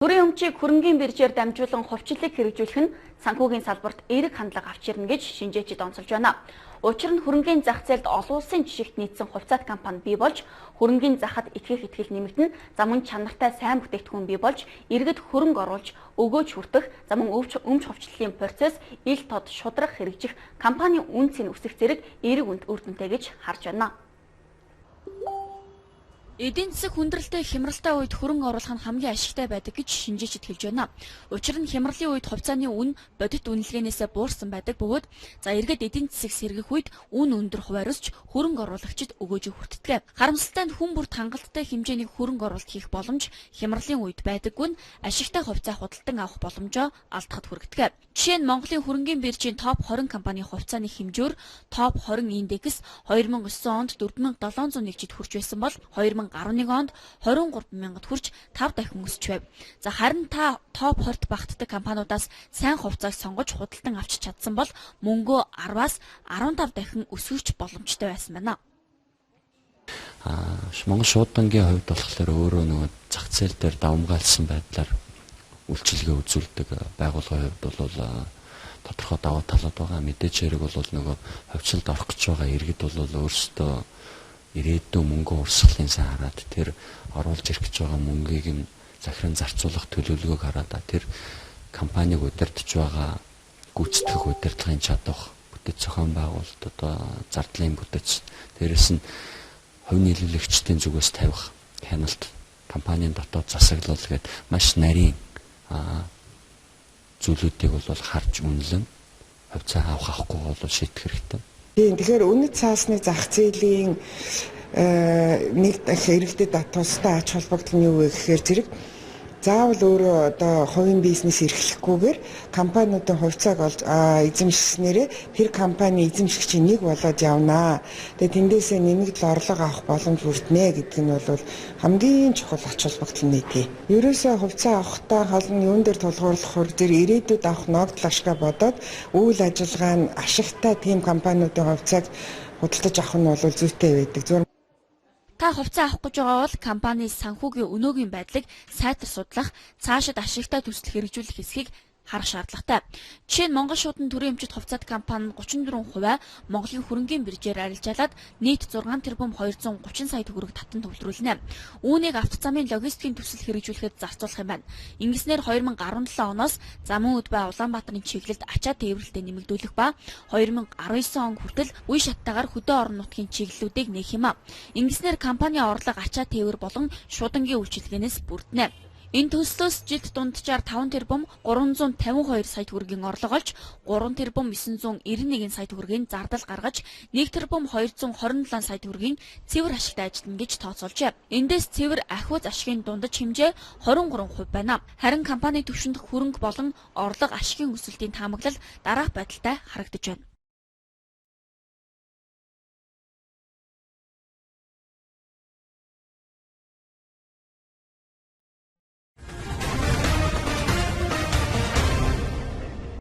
Төрийн өмчийг хөрөнгийн биржээр дамжуулан хувьчлалыг хэрэгжүүлэх нь санхүүгийн салбарт эерэг хандлага авчирна гэж шинжээчид онцолж байна. Учир нь хөрөнгийн зах зээлд олон улсын жишгт нийцсэн хувьцаат компани бий болж, хөрөнгийн захад итгэх итгэл нэмэгдэн, замун чанартай сайн бүтээгдэхүүн бий болж, иргэд хөрөнгө оруулж, өгөөж хүртэх, замун өмч хувьчлалын процесс ил тод шударга хэрэгжих компанийн үн цэн өсөх зэрэг эерэг үр дүнтэй гэж харж байна. Эдийн засаг хүндрэлтэй хямралтай үед хөрөнгө оруулах нь хамгийн ашигтай байдаг гэж шинжээчид хэлж байна. Учир нь хямралын үед хувьцааны үн бодит үнэлгээнээс буурсан байдаг бөгөөд иргэд эдийн засаг сэргэх үед үн өндөр хуваар өсч хөрөнгө оруулагчид өгөөжийг хүртдэг. Харамсалтай нь хүн бүрт хангалттай хэмжээний хөрөнгө оруулалт хийх боломж хямралын үед байдаггүй нь ашигтай хувьцаа худалдан авах боломжоо алдахад хүргэдэг. Жишээ нь Монголын хөрөнгийн биржийн топ 20 компанийн хувьцааны хэмжүүр топ 20 индекс 2009 онд 4701-д хүрч байсан бол 2011 онд 23,000-д хүрч 5 дахин өсч байв. Харин та топ 20-т багтдаг компаниудаас сайн хувьцааг сонгож худалдан авч чадсан бол мөнгөө 10-аас 15 дахин өсгөх боломжтой байсан байна. Монгол шуудангийн хувьд болохоор өөрөө нөгөө зах зээл дээр давмгаалсан байдлаар үйлчилгээ үзүүлдэг байгууллагын хувьд бол тодорхой давуу талууд байгаа. Мэдээж хэрэг бол нөгөө хувьцалд орох гэж байгаа иргэд бол өөрсдөө ирээдүйн мөнгө урсгалын сан хараад тэр оруулж ирэх гэж байгаа мөнгийг нь захиран зарцуулах төлөвлөгөөг хараад тэр компаниг удирдах байгаа гүйцэтгэх удирдлагын чадвар бүтэц зохион байгуулалт одоо зардлын бүтэц дээрэс нь хувь нийлүүлэгчдийн зүгээс тавих хяналт компанийн дотоод засаглал гээд маш нарийн зүйлүүдийг бол харж үнэлэн хувьцаа авах авахгүй бол шийдэх хэрэгтэй. Тэгэхээр үнэт цаасны зах зээлийн нэг хэрэгтэд тусдаа ач холбогдол нь юу вэ гэхээр зэрэг заавал өөрөө одоо хувийн бизнес эрхлэхгүйгээр компаниудын хувьцааг олж эзэмшснээрээ тэр компани эзэмшигчийн нэг болоод явнаа. Тэгээ тэндээсээ нэмэгдэл орлого авах боломж бүрднэ гэдэг нь бол хамгийн чухал ач холбогдол нийтээ. Ерөөсөө хувьцаа авахтаа холн юун дээр тулгуурлахаар зэрэг ирээдүйд авах ногдол ашгаа бодоод үйл ажиллагаа нь ашигтай тийм компаниудын хувьцааг худалдаж авах нь бол зүйтэй байдаг. Та хувьцаа авах гэж байгаа бол компани санхүүгийн өнөөгийн байдлыг сайтар судлах, цаашид ашигтай төсөл хэрэгжүүлэх хэсгийг харах шаардлагатай. Жишээ нь Монгол шуудан төрийн өмчит хувьцаат компани 34% Монголын хөрөнгийн биржээр арилжаалаад нийт 6 тэрбум 230 сая төгрөг татан төвлөрүүлнэ. Үүнийг автозамын логистикийн төсөл хэрэгжүүлэхэд зарцуулах юм байна. Ингэснээр 2017 оноос замун өд ба Улаанбаатарын чиглэлд ачаа тээвэрлэлтэд нэмэгдүүлэх ба 2019 он хүртэл үе шаттайгаар хөдөө орон нутгийн чиглэлүүдийг нээх юм. Ингэснээр компани орлого ачаа тээвэр болон шуудангийн үйлчилгээнээс бүрднэ. Энэ төслөөс жилд дунджаар 5 тэрбум 352 сая төгрөгийн орлого олж 3 тэрбум 991 сая төгрөгийн зардал гаргаж 1 тэрбум 227 сая төгрөгийн цэвэр ашигтай ажиллана гэж тооцоолжээ. Эндээс цэвэр ахиуц ашигын дундаж хэмжээ 23% байна. Харин компани түвшинд хөрөнгө болон орлого ашигын өсөлтийн таамаглал дараах байдалтай харагдаж байна.